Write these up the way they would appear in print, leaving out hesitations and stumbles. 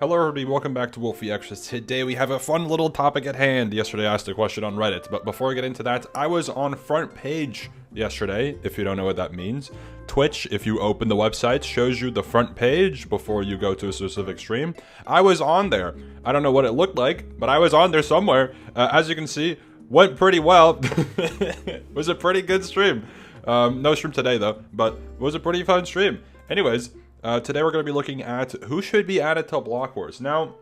Hello everybody, welcome back to Wolfeei. Today we have a fun little topic at hand. Yesterday I asked a question on Reddit, but before I get into that, I was on front page yesterday, if you don't know what that means. Twitch, if you open the website, shows you the front page before you go to a specific stream. I was on there. I don't know what it looked like, but I was on there somewhere. As you can see, went pretty well. It was a pretty good stream. No stream today though, but it was a pretty fun stream. Anyways, today we're going to be looking at who should be added to Block Wars. Now,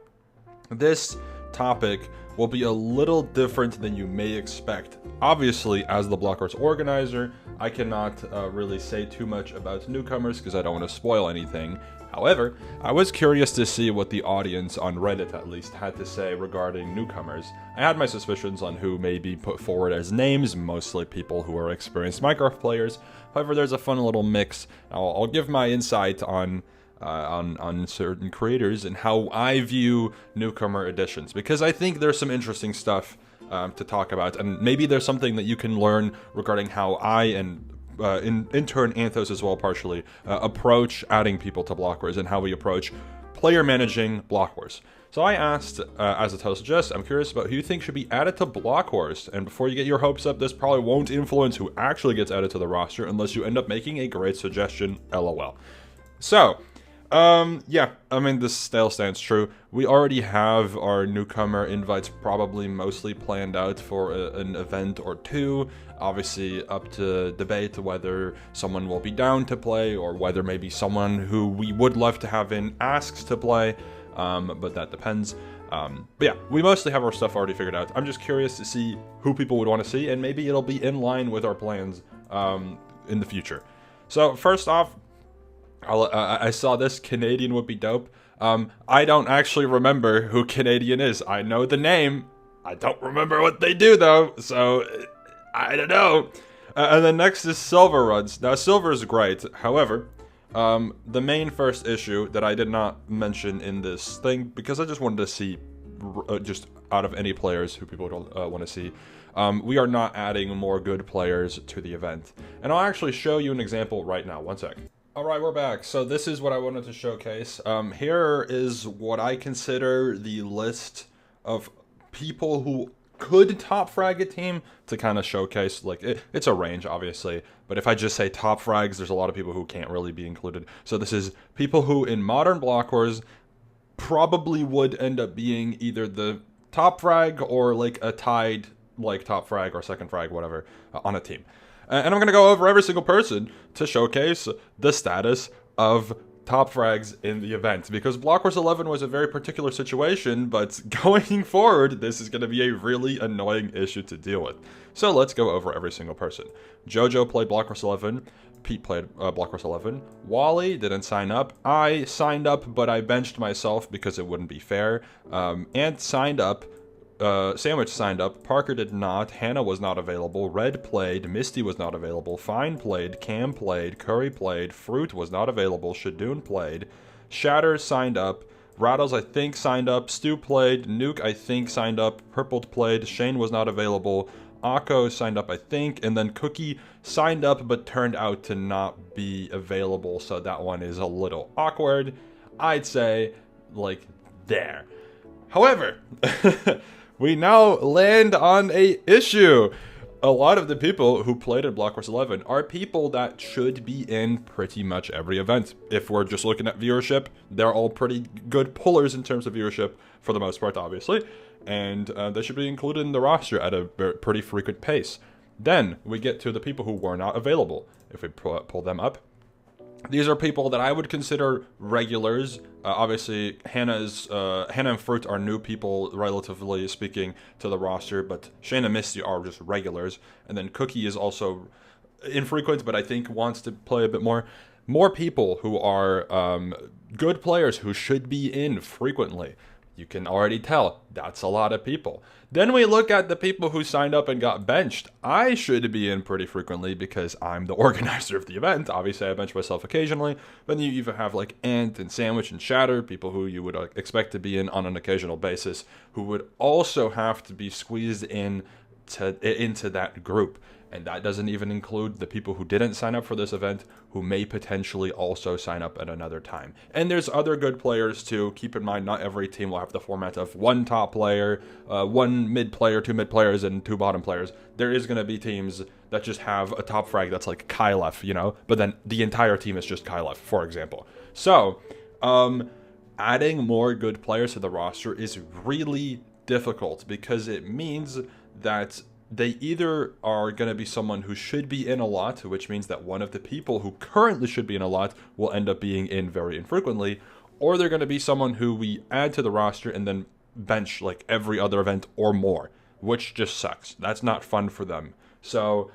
this topic will be a little different than you may expect. Obviously, as the Block Wars organizer, I cannot really say too much about newcomers because I don't want to spoil anything. However, I was curious to see what the audience on Reddit at least had to say regarding newcomers. I had my suspicions on who may be put forward as names, mostly people who are experienced Minecraft players. However, there's a fun little mix. I'll give my insight on certain creators and how I view newcomer editions, because I think there's some interesting stuff to talk about, and maybe there's something that you can learn regarding how I and in turn Anthos as well partially approach adding people to Block Wars and how we approach player managing Block Wars. So I asked, as the title suggests, I'm curious about who you think should be added to Block Wars. And before you get your hopes up, this probably won't influence who actually gets added to the roster unless you end up making a great suggestion, LOL. So, yeah, I mean, this still stands true. We already have our newcomer invites probably mostly planned out for an event or two. Obviously, up to debate whether someone will be down to play or whether maybe someone who we would love to have in asks to play. But that depends. But yeah, we mostly have our stuff already figured out. I'm just curious to see who people would want to see, and maybe it'll be in line with our plans in the future. So first off, I saw this. Canadian would be dope. I don't actually remember who Canadian is. I know the name. I don't remember what they do though, so I don't know. And then next is Silver Runs. Now Silver is great. However, the main first issue that I did not mention in this thing, because I just wanted to see, just out of any players who people don't want to see, we are not adding more good players to the event. And I'll actually show you an example right now. One sec. Alright, we're back. So this is what I wanted to showcase. Here is what I consider the list of people who could top frag a team to kind of showcase, like, it's a range, obviously, but if I just say top frags, there's a lot of people who can't really be included. So this is people who, in modern Block Wars, probably would end up being either the top frag or, like, a tied, like, top frag or second frag, whatever, on a team. And I'm going to go over every single person to showcase the status of top frags in the event, because Block Wars 11 was a very particular situation, but going forward, this is going to be a really annoying issue to deal with. So let's go over every single person. Jojo played Block Wars 11. Pete played Block Wars 11. Wally didn't sign up. I signed up, but I benched myself because it wouldn't be fair. Ant signed up. Sandwich signed up, Parker did not, Hannah was not available, Red played, Misty was not available, Fine played, Cam played, Curry played, Fruit was not available, Shadoon played, Shatter signed up, Rattles I think signed up, Stu played, Nuke I think signed up, Purpled played, Shane was not available, Akko signed up I think, and then Cookie signed up but turned out to not be available, so that one is a little awkward. I'd say, like, there. However, we now land on a issue. A lot of the people who played in Block Wars 11 are people that should be in pretty much every event. If we're just looking at viewership, they're all pretty good pullers in terms of viewership, for the most part, obviously. And they should be included in the roster at a pretty frequent pace. Then we get to the people who were not available. If we pull them up, these are people that I would consider regulars. Obviously, Hannah and Fruit are new people, relatively speaking, to the roster, but Shane and Misty are just regulars. And then Cookie is also infrequent, but I think wants to play a bit more. More people who are good players who should be in frequently. You can already tell that's a lot of people. Then we look at the people who signed up and got benched. I should be in pretty frequently because I'm the organizer of the event. Obviously, I bench myself occasionally. Then you even have like Ant and Sandwich and Shatter, people who you would expect to be in on an occasional basis, who would also have to be squeezed in into that group. And that doesn't even include the people who didn't sign up for this event, who may potentially also sign up at another time. And there's other good players too. Keep in mind, not every team will have the format of one top player, one mid player, two mid players, and two bottom players. There is going to be teams that just have a top frag that's like Kylef, you know, but then the entire team is just Kylef, for example. So, adding more good players to the roster is really difficult because it means that they either are going to be someone who should be in a lot, which means that one of the people who currently should be in a lot will end up being in very infrequently, or they're going to be someone who we add to the roster and then bench like every other event or more, which just sucks. That's not fun for them. So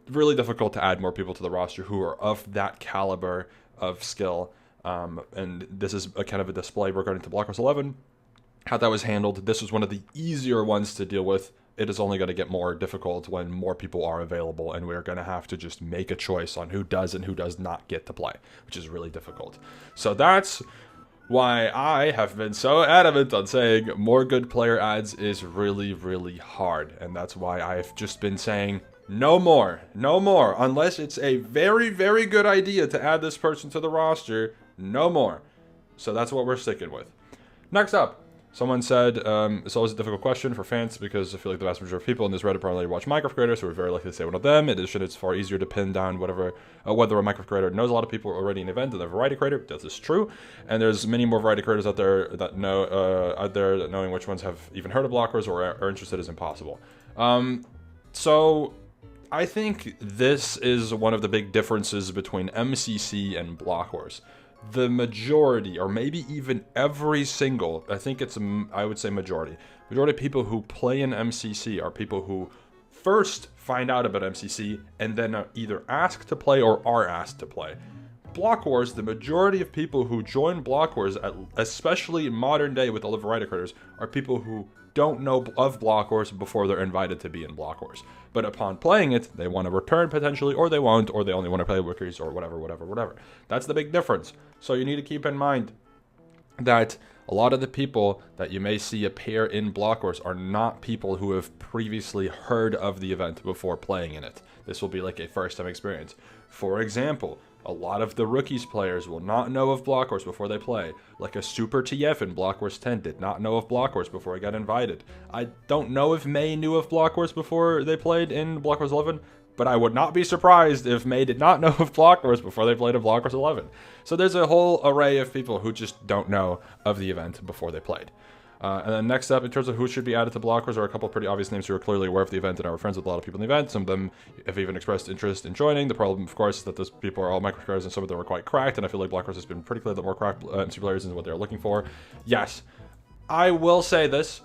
really difficult to add more people to the roster who are of that caliber of skill. And this is a kind of a display regarding to blockwars 11, how that was handled. This was one of the easier ones to deal with. It is only going to get more difficult when more people are available, and we're going to have to just make a choice on who does and who does not get to play, which is really difficult. So that's why I have been so adamant on saying more good player adds is really, really hard. And that's why I've just been saying no more, unless it's a very, very good idea to add this person to the roster, no more. So that's what we're sticking with. Next up. Someone said, it's always a difficult question for fans because I feel like the vast majority of people in this Reddit primarily watch Minecraft creators, so we're very likely to say one of them. In addition, it's far easier to pin down whether a Minecraft creator knows a lot of people already in the event than a variety creator. This is true, and there's many more variety creators out there that knowing which ones have even heard of blockwars or are interested is impossible. So I think this is one of the big differences between MCC and blockwars. The majority, or maybe even every single, I would say majority of people who play in MCC are people who first find out about MCC and then are either asked to play or are asked to play. Blockwars, the majority of people who join blockwars, especially modern day with all the variety creators, are people who don't know of blockwars before they're invited to be in blockwars. But upon playing it, they want to return potentially, or they won't, or they only want to play wikis, or whatever. That's the big difference. So you need to keep in mind that a lot of the people that you may see appear in blockwars are not people who have previously heard of the event before playing in it. This will be like a first-time experience. For example, a lot of the rookies players will not know of blockwars before they play. Like a Super TF in blockwars 10 did not know of blockwars before he got invited. I don't know if May knew of blockwars before they played in blockwars 11, but I would not be surprised if May did not know of blockwars before they played in blockwars 11. So there's a whole array of people who just don't know of the event before they played. And then next up, in terms of who should be added to blockwars, are a couple of pretty obvious names who are clearly aware of the event and are friends with a lot of people in the event. Some of them have even expressed interest in joining. The problem, of course, is that those people are all micro players and some of them are quite cracked, and I feel like blockwars has been pretty clear that more cracked MC players is what they're looking for. Yes, I will say this.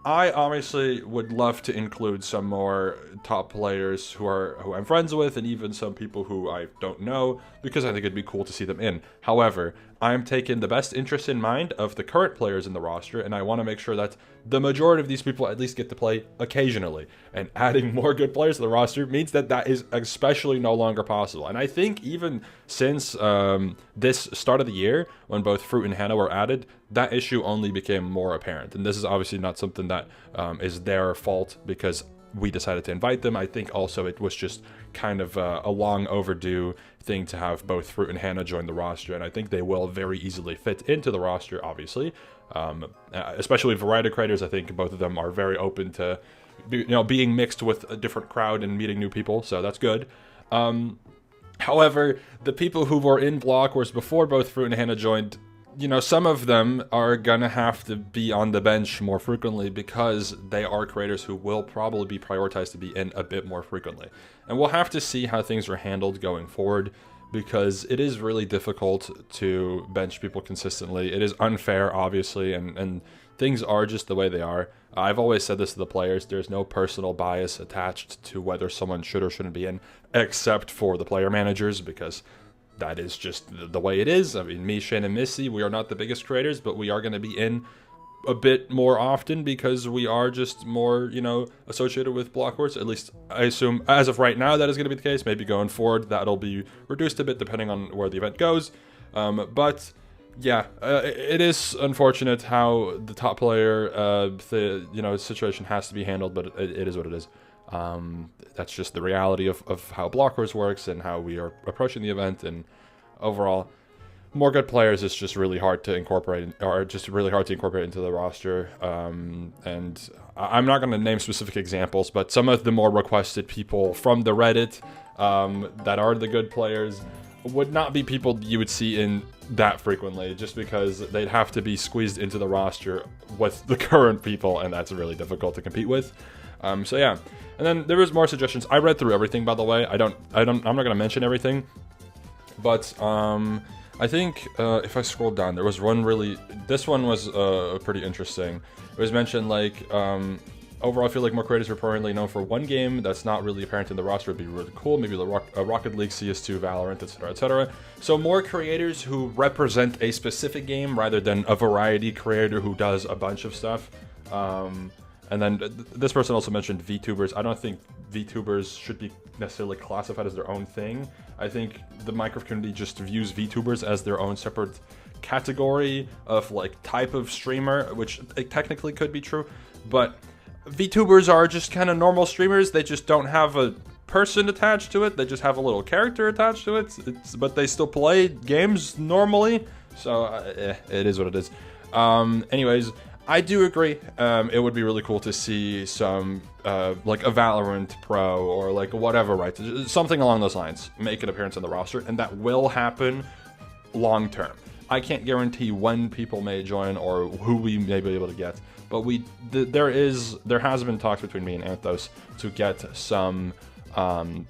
I obviously would love to include some more top players who I'm friends with, and even some people who I don't know, because I think it'd be cool to see them in. However, I'm taking the best interest in mind of the current players in the roster, and I want to make sure that the majority of these people at least get to play occasionally. And adding more good players to the roster means that that is especially no longer possible. And I think even since this start of the year, when both Fruit and Hannah were added, that issue only became more apparent. And this is obviously not something that is their fault because we decided to invite them. I think also it was just kind of a long overdue thing to have both Fruit and Hannah join the roster, and I think they will very easily fit into the roster, obviously. Especially variety creators, I think both of them are very open to being mixed with a different crowd and meeting new people, so that's good. However, the people who were in blockwars before both Fruit and Hannah joined, some of them are gonna have to be on the bench more frequently because they are creators who will probably be prioritized to be in a bit more frequently. And we'll have to see how things are handled going forward because it is really difficult to bench people consistently. It is unfair, obviously, and things are just the way they are. I've always said this to the players, there's no personal bias attached to whether someone should or shouldn't be in, except for the player managers, because that is just the way it is. I mean, me, Shane, and Missy, we are not the biggest creators, but we are going to be in a bit more often because we are just more, associated with blockwars. At least I assume as of right now that is going to be the case. Maybe going forward that'll be reduced a bit depending on where the event goes. But yeah, it is unfortunate how the top player situation has to be handled, but it is what it is. That's just the reality of how blockwars works and how we are approaching the event. And overall, more good players is just really hard to incorporate, or just really hard to incorporate into the roster. And I'm not going to name specific examples, but some of the more requested people from the Reddit that are the good players would not be people you would see in that frequently, just because they'd have to be squeezed into the roster with the current people, and that's really difficult to compete with. So yeah, and then there was more suggestions. I read through everything, by the way. I'm not going to mention everything, but I think if I scroll down, there was one really. This one was pretty interesting. It was mentioned like overall, I feel like more creators are primarily known for one game that's not really apparent in the roster would be really cool. Maybe the Rocket League, CS2, Valorant, etc., etc. So more creators who represent a specific game rather than a variety creator who does a bunch of stuff. And then this person also mentioned VTubers. I don't think VTubers should be necessarily classified as their own thing. I think the Minecraft community just views VTubers as their own separate category of like type of streamer, which technically could be true, but VTubers are just kind of normal streamers. They just don't have a person attached to it. They just have a little character attached to it. But they still play games normally. So it is what it is. Anyways, I do agree. It would be really cool to see some like a Valorant pro or like whatever, right? Something along those lines make an appearance on the roster, and that will happen long term. I can't guarantee when people may join or who we may be able to get, but there has been talks between me and Anthos to get some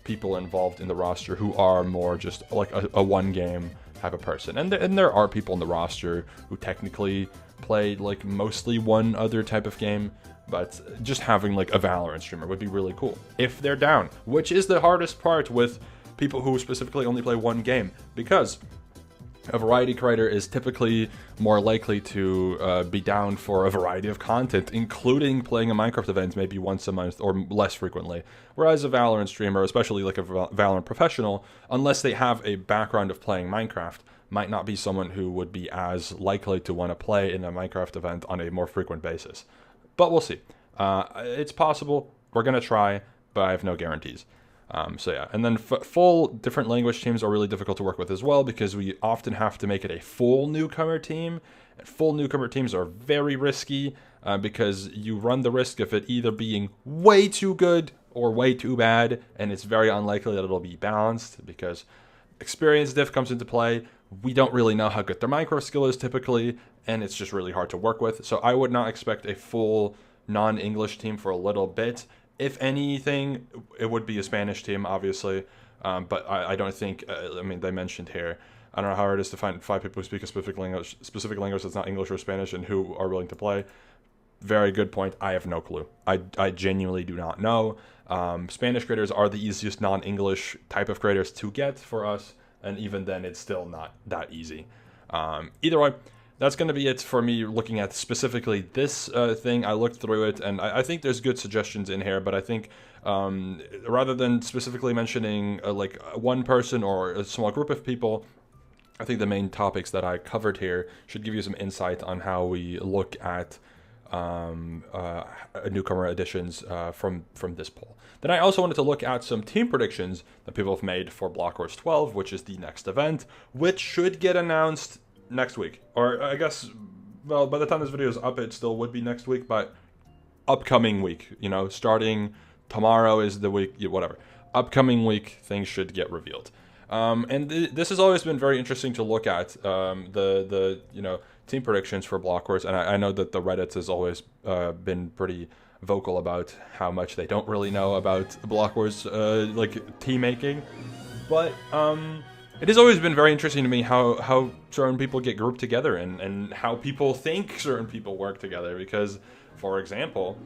people involved in the roster who are more just like a one game type of person, and there are people in the roster who technically played like mostly one other type of game, but just having like a Valorant streamer would be really cool if they're down, which is the hardest part with people who specifically only play one game, because a variety creator is typically more likely to be down for a variety of content, including playing a Minecraft event maybe once a month or less frequently. Whereas a Valorant streamer, especially like a Valorant professional, unless they have a background of playing Minecraft, might not be someone who would be as likely to want to play in a Minecraft event on a more frequent basis. But we'll see. It's possible. We're going to try, but I have no guarantees. So yeah, and then full different language teams are really difficult to work with as well, because we often have to make it a full newcomer team. And full newcomer teams are very risky because you run the risk of it either being way too good or way too bad, and it's very unlikely that it'll be balanced because experience diff comes into play. We don't really know how good their micro skill is typically, and it's just really hard to work with. So I would not expect a full non-English team for a little bit. If anything, it would be a Spanish team, obviously, but I don't think. I mean, they mentioned here. I don't know how hard it is to find 5 people who speak a specific language that's not English or Spanish and who are willing to play. Very good point. I have no clue. I genuinely do not know. Spanish creators are the easiest non-English type of creators to get for us, and even then, it's still not that easy. Either way. That's going to be it for me looking at specifically this thing. I looked through it, and I think there's good suggestions in here, but I think rather than specifically mentioning like one person or a small group of people, I think the main topics that I covered here should give you some insight on how we look at newcomer additions from this poll. Then I also wanted to look at some team predictions that people have made for blockwars 12, which is the next event, which should get announced next week, or I guess, well, by the time this video is up, it still would be next week, but upcoming week, starting tomorrow is the week, whatever. Upcoming week, things should get revealed. And this has always been very interesting to look at, the team predictions for blockwars, and I know that the Reddit has always been pretty vocal about how much they don't really know about blockwars, like team making, but it has always been very interesting to me how certain people get grouped together and how people think certain people work together. Because, for example,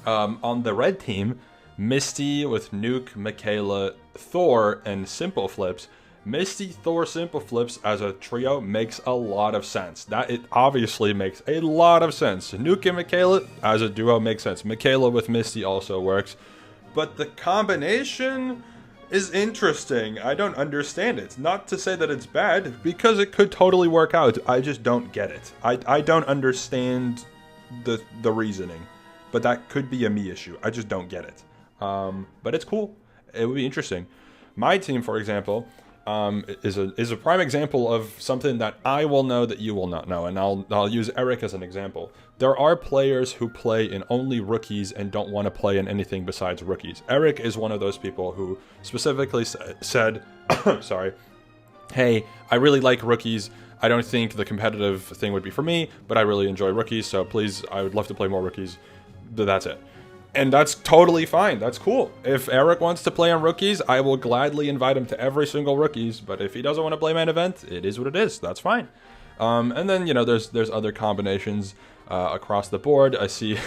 on the red team, Misty with Nuke, Michaela, Thor, and Simple Flips. Misty, Thor, Simple Flips as a trio makes a lot of sense. It obviously makes a lot of sense. Nuke and Michaela as a duo makes sense. Michaela with Misty also works. But the combination is interesting. I don't understand it. Not to say that it's bad, because it could totally work out. I just don't get it. I don't understand the reasoning, but that could be a me issue. I just don't get it. but it's cool. It would be interesting. My team, for example, is a prime example of something that I will know that you will not know, and I'll use Eric as an example. There are players who play in only rookies and don't want to play in anything besides rookies. Eric is one of those people who specifically said, sorry, hey, I really like rookies. I don't think the competitive thing would be for me, but I really enjoy rookies, so please, I would love to play more rookies. That's it. And that's totally fine. That's cool. If Eric wants to play on rookies, I will gladly invite him to every single rookies. But if he doesn't want to play main event, it is what it is. That's fine. And then, you know, there's other combinations across the board. I see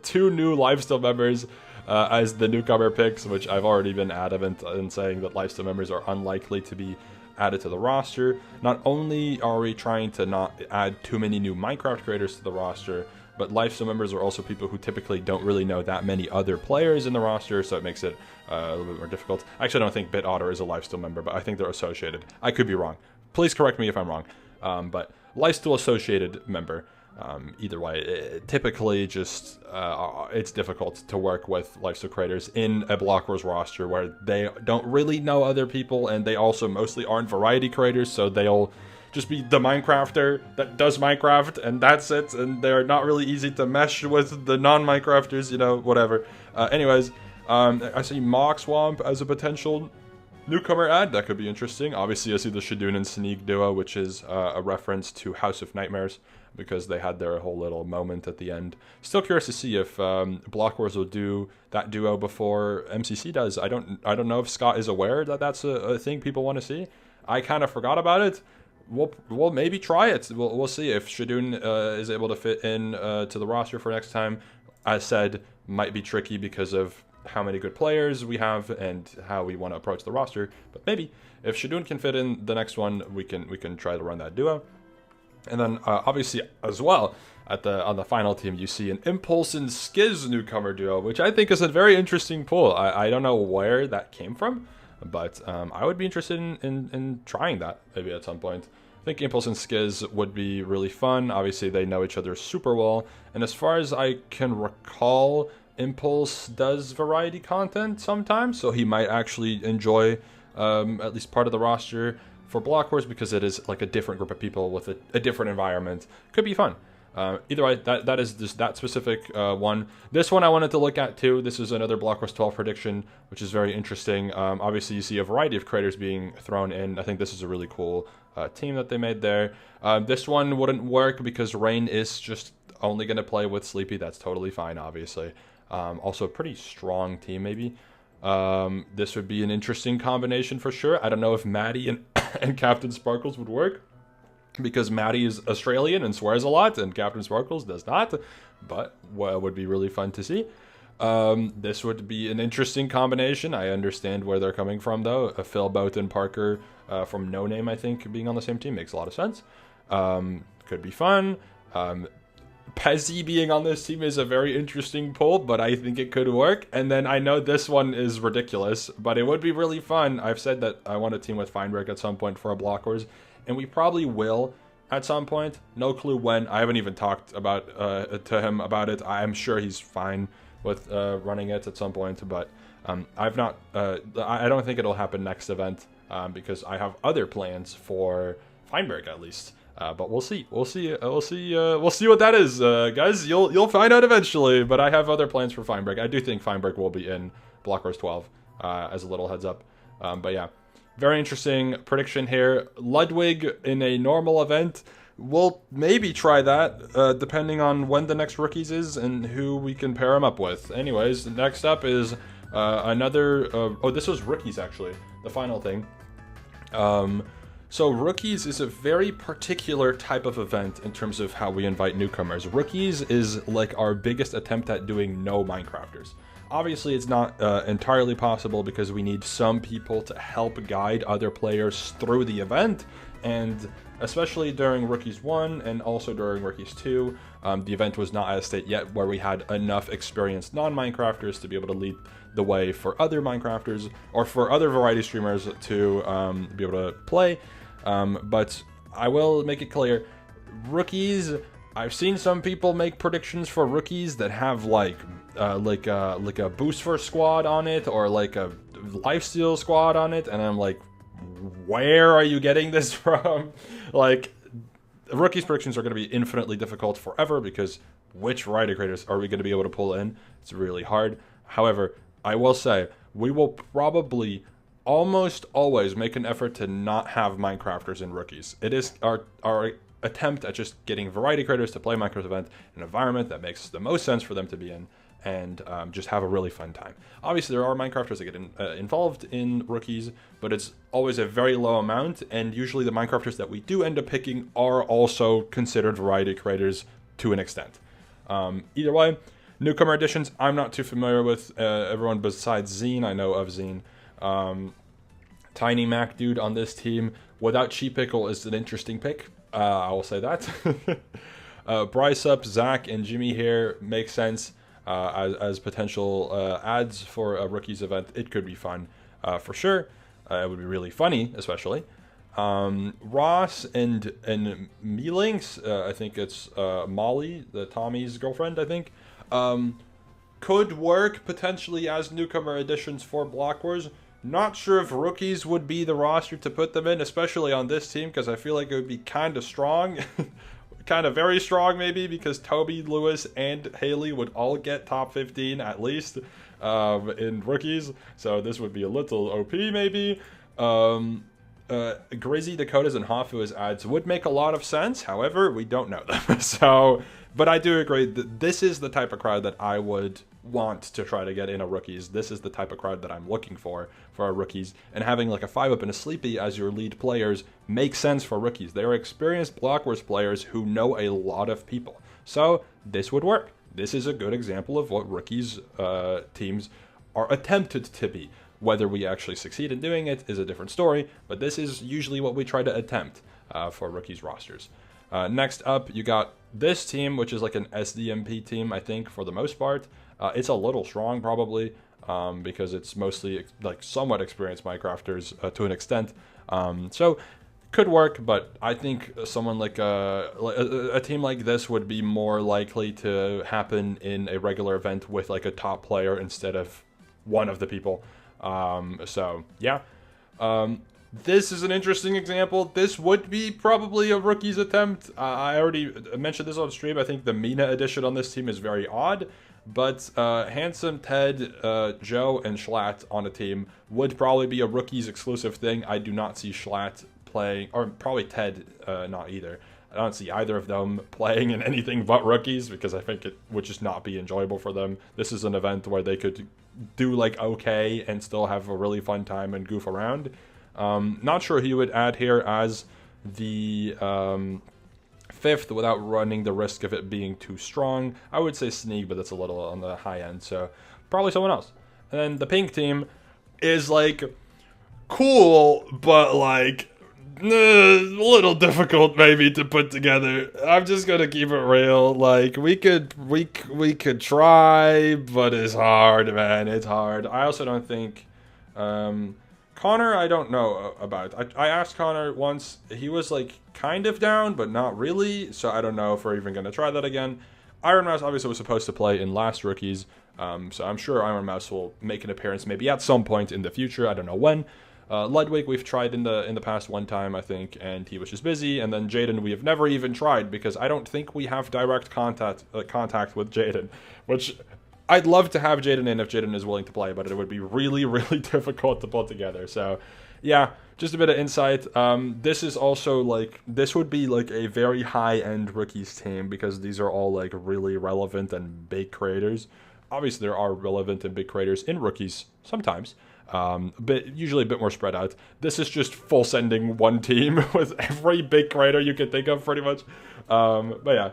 2 new lifesteal members as the newcomer picks, which I've already been adamant in saying that lifesteal members are unlikely to be added to the roster. Not only are we trying to not add too many new Minecraft creators to the roster, but lifesteal members are also people who typically don't really know that many other players in the roster, so it makes it a little bit more difficult. Actually, I don't think BitOtter is a lifesteal member, but I think they're associated. I could be wrong. Please correct me if I'm wrong. But lifesteal associated member. Either way, typically just it's difficult to work with lifesteal creators in a blockwars roster where they don't really know other people, and they also mostly aren't variety creators, so they'll just be the Minecrafter that does Minecraft, and that's it, and they're not really easy to mesh with the non-Minecrafters, you know, whatever. Anyways, I see Mock Swamp as a potential newcomer ad. That could be interesting. Obviously, I see the Shadoon and Sneak duo, which is a reference to House of Nightmares, because they had their whole little moment at the end. Still curious to see if Blockwars will do that duo before MCC does. I don't know if Scott is aware that that's a thing people want to see. I kind of forgot about it. We'll maybe try it. We'll see if Shadoon is able to fit in to the roster for next time. As said, might be tricky because of how many good players we have and how we want to approach the roster. But maybe if Shadoon can fit in the next one, we can try to run that duo. And then obviously as well on the final team, you see an Impulse and Skiz newcomer duo, which I think is a very interesting pull. I don't know where that came from, but I would be interested in trying that maybe at some point. I think Impulse and Skiz would be really fun. Obviously, they know each other super well. And as far as I can recall, Impulse does variety content sometimes, so he might actually enjoy at least part of the roster for Blockwars, because it is like a different group of people with a different environment. Could be fun. Either way, that is just that specific one. This one I wanted to look at too. This is another Blockwars 12 prediction, which is very interesting. Obviously, you see a variety of creators being thrown in. I think this is a really cool team that they made there. This one wouldn't work because Rain is just only going to play with Sleepy. That's totally fine, obviously. Also, a pretty strong team, maybe. This would be an interesting combination for sure. I don't know if Maddie and Captain Sparkles would work, because Maddie is Australian and swears a lot, and Captain Sparkles does not, but would be really fun to see. This would be an interesting combination. I understand where they're coming from, though. Phil Boat and Parker from No Name, I think, being on the same team makes a lot of sense. Could be fun. Pezzy being on this team is a very interesting pull, but I think it could work. And then I know this one is ridiculous, but it would be really fun. I've said that I want to team with Feinberg at some point for a Blockwars, and we probably will at some point. No clue when. I haven't even talked about to him about it. I'm sure he's fine with running it at some point, but I've not. I don't think it'll happen next event because I have other plans for Feinberg at least. But we'll see. We'll see what that is, guys. You'll find out eventually. But I have other plans for Feinberg. I do think Feinberg will be in Blockwars 12 as a little heads up. But yeah, very interesting prediction here. Ludwig in a normal event. We'll maybe try that depending on when the next rookies is and who we can pair him up with. Anyways, next up is another. This was rookies actually. The final thing. So Rookies is a very particular type of event in terms of how we invite newcomers. Rookies is like our biggest attempt at doing no Minecrafters. Obviously, it's not entirely possible because we need some people to help guide other players through the event, and especially during Rookies 1 and also during Rookies 2, the event was not at a state yet where we had enough experienced non-Minecrafters to be able to lead the way for other Minecrafters or for other variety streamers to be able to play. But I will make it clear, Rookies, I've seen some people make predictions for Rookies that have like like a boost for squad on it, or like a lifesteal squad on it, and I'm like, where are you getting this from? Like, rookies predictions are going to be infinitely difficult forever, because which variety creators are we going to be able to pull in? It's really hard. However, I will say we will probably almost always make an effort to not have Minecrafters in rookies. It is our attempt at just getting variety creators to play Minecraft event in an environment that makes the most sense for them to be in, and just have a really fun time. Obviously, there are Minecrafters that get involved in rookies, but it's always a very low amount, and usually the Minecrafters that we do end up picking are also considered variety creators to an extent. Either way, newcomer editions, I'm not too familiar with. Everyone besides Zine, I know of Zine. Tiny Mac dude on this team, without Cheap Pickle, is an interesting pick. I will say that. Bryce Up, Zach, and Jimmy here make sense as potential ads for a rookies event. It could be fun for sure. It would be really funny, especially. Ross and Meelinks, I think it's Molly, the Tommy's girlfriend, I think, could work potentially as newcomer additions for Block Wars. Not sure if rookies would be the roster to put them in, especially on this team, because I feel like it would be kind of strong. Kind of very strong, maybe, because Toby, Lewis, and Haley would all get top 15 at least in rookies. So this would be a little OP, maybe. Grizzy, Dakotas, and Hafu as ads would make a lot of sense. However, we don't know them. So, but I do agree that this is the type of crowd that I would want to try to get in a rookies. This is the type of crowd that I'm looking for our rookies, and having like a 5-up and a Sleepy as your lead players makes sense for rookies. They are experienced Block Wars players who know a lot of people, so this would work. This is a good example of what rookies teams are attempted to be. Whether we actually succeed in doing it is a different story, but this is usually what we try to attempt for rookies rosters. Next up, you got this team, which is like an SDMP team, I think, for the most part. It's a little strong, probably, because it's mostly like somewhat experienced Minecrafters to an extent. So could work, but I think someone like a team like this would be more likely to happen in a regular event with like a top player instead of one of the people. So yeah. This is an interesting example. This would be probably a rookie's attempt. I already mentioned this on stream. I think the Mina edition on this team is very odd, but Handsome, Ted, Joe, and Schlatt on a team would probably be a rookie's exclusive thing. I do not see Schlatt playing, or probably Ted not either. I don't see either of them playing in anything but rookies, because I think it would just not be enjoyable for them. This is an event where they could do like okay and still have a really fun time and goof around. Not sure he would add here as the 5th without running the risk of it being too strong. I would say Sneak, but that's a little on the high end, so probably someone else. And then the pink team is like cool, but like a little difficult maybe to put together. I'm just gonna keep it real. Like we could try, but it's hard, man. It's hard. I also don't think Connor, I don't know about. I asked Connor once. He was like kind of down, but not really. So I don't know if we're even going to try that again. Iron Mouse obviously was supposed to play in last rookies. So I'm sure Iron Mouse will make an appearance maybe at some point in the future. I don't know when. Ludwig we've tried in the past one time, I think, and he was just busy. And then Jaden we have never even tried, because I don't think we have direct contact with Jaden, which I'd love to have Jaden in if Jaden is willing to play, but it would be really, really difficult to pull together. So, yeah, just a bit of insight. This is also like, this would be like a very high-end rookies team, because these are all like really relevant and big creators. Obviously, there are relevant and big creators in rookies sometimes, but usually a bit more spread out. This is just full sending one team with every big creator you can think of, pretty much. But yeah.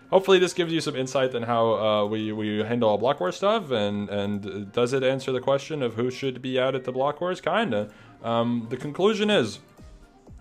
Hopefully this gives you some insight on how we handle all Block Wars stuff, and does it answer the question of who should be out at the Block Wars? Kinda. The conclusion is,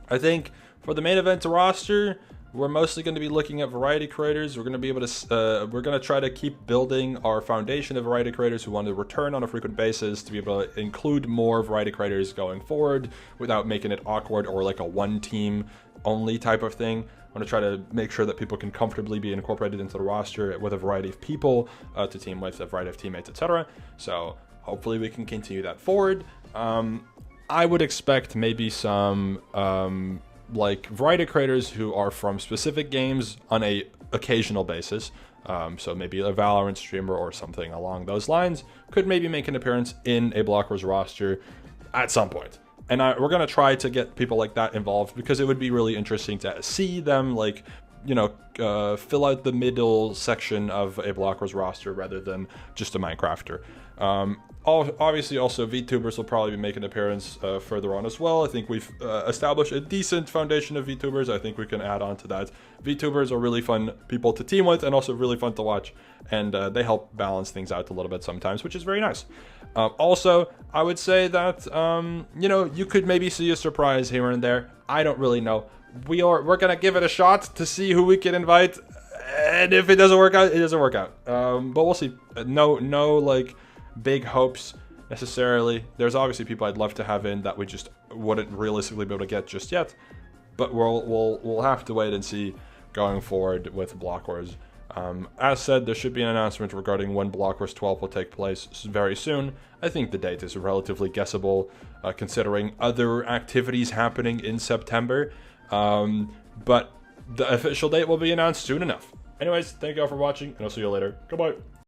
I think for the main event roster, we're mostly going to be looking at variety creators. We're going to be able to, we're going to try to keep building our foundation of variety creators who want to return on a frequent basis, to be able to include more variety creators going forward without making it awkward or like a one team only type of thing. want to try to make sure that people can comfortably be incorporated into the roster with a variety of people to team with, a variety of teammates, etc. So hopefully we can continue that forward. I would expect maybe some like variety creators who are from specific games on a occasional basis. So maybe a Valorant streamer or something along those lines could maybe make an appearance in a blockwars roster at some point. And we're going to try to get people like that involved because it would be really interesting to see them, like, you know, fill out the middle section of a blockwars roster rather than just a Minecrafter. Obviously, also VTubers will probably make an appearance further on as well. I think we've established a decent foundation of VTubers. I think we can add on to that. VTubers are really fun people to team with and also really fun to watch, and they help balance things out a little bit sometimes, which is very nice. Also, I would say that you know, you could maybe see a surprise here and there. I don't really know. We're gonna give it a shot to see who we can invite, and if it doesn't work out, it doesn't work out. But we'll see. No like big hopes necessarily. There's obviously people I'd love to have in that we just wouldn't realistically be able to get just yet. But we'll have to wait and see going forward with blockwars. As said, there should be an announcement regarding when blockwars 12 will take place very soon. I think the date is relatively guessable, considering other activities happening in September. But the official date will be announced soon enough. Anyways, thank you all for watching, and I'll see you later. Goodbye.